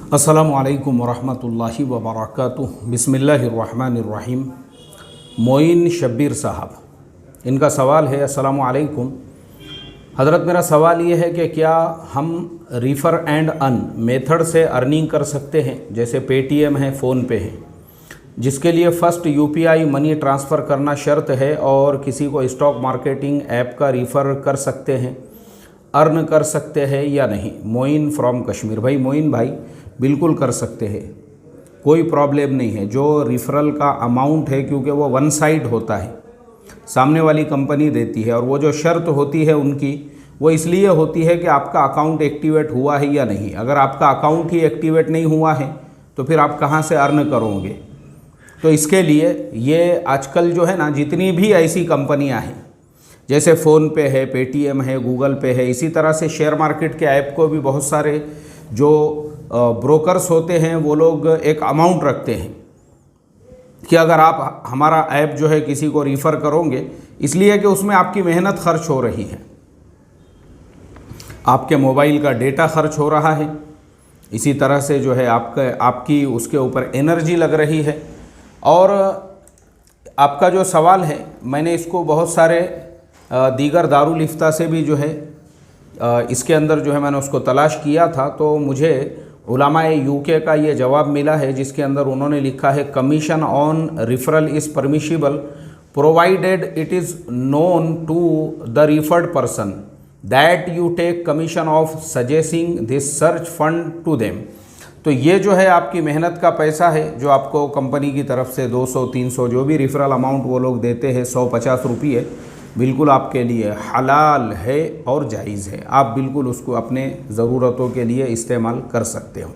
अस्सलामुअलैकुम वरहमतुल्लाहि वबरकातुहू। बिस्मिल्लाहिर्रहमानिर्रहीम। मोइन शब्बीर साहब, इनका सवाल है, अस्सलामुअलैकुम हज़रत, मेरा सवाल ये है कि क्या हम रिफ़र एंड अर्न मेथड से अर्निंग कर सकते हैं, जैसे पेटीएम है, फ़ोनपे है, जिसके लिए फ़र्स्ट यूपीआई मनी ट्रांसफ़र करना शर्त है, और किसी को स्टॉक मार्केटिंग ऐप का रिफ़र कर सकते हैं, अर्न कर सकते हैं या नहीं। मोइन फ्रॉम कश्मीर। भाई मोइन भाई, बिल्कुल कर सकते हैं, कोई प्रॉब्लम नहीं है। जो रिफ़रल का अमाउंट है, क्योंकि वो वन साइड होता है, सामने वाली कंपनी देती है, और वो जो शर्त होती है उनकी, वो इसलिए होती है कि आपका अकाउंट एक्टिवेट हुआ है या नहीं। अगर आपका अकाउंट ही एक्टिवेट नहीं हुआ है तो फिर आप कहाँ से अर्न करोगे। तो इसके लिए ये आजकल जो है ना, जितनी भी ऐसी कंपनियां हैं, जैसे फ़ोनपे है, पेटीएम है, गूगल पे है, इसी तरह से शेयर मार्केट के ऐप को भी बहुत सारे जो ब्रोकर्स होते हैं वो लोग एक अमाउंट रखते हैं कि अगर आप हमारा ऐप जो है किसी को रिफ़र करोगे, इसलिए कि उसमें आपकी मेहनत खर्च हो रही है, आपके मोबाइल का डेटा खर्च हो रहा है, इसी तरह से जो है आपकी उसके ऊपर एनर्जी लग रही है। और आपका जो सवाल है, मैंने इसको बहुत सारे दीगर दारुल इफ्ता से भी जो है इसके अंदर जो है मैंने उसको तलाश किया था, तो मुझे उलमाए यूके का ये जवाब मिला है, जिसके अंदर उन्होंने लिखा है, commission on referral is permissible provided it is known to the referred person that you take commission off suggesting this search fund to them. तो ये जो है आपकी मेहनत का पैसा है, जो आपको कंपनी की तरफ से 200 300 जो भी रिफरल अमाउंट वो लोग देते हैं, 150 रुपये, बिल्कुल आपके लिए हलाल है और जायज़ है। आप बिल्कुल उसको अपने ज़रूरतों के लिए इस्तेमाल कर सकते हो।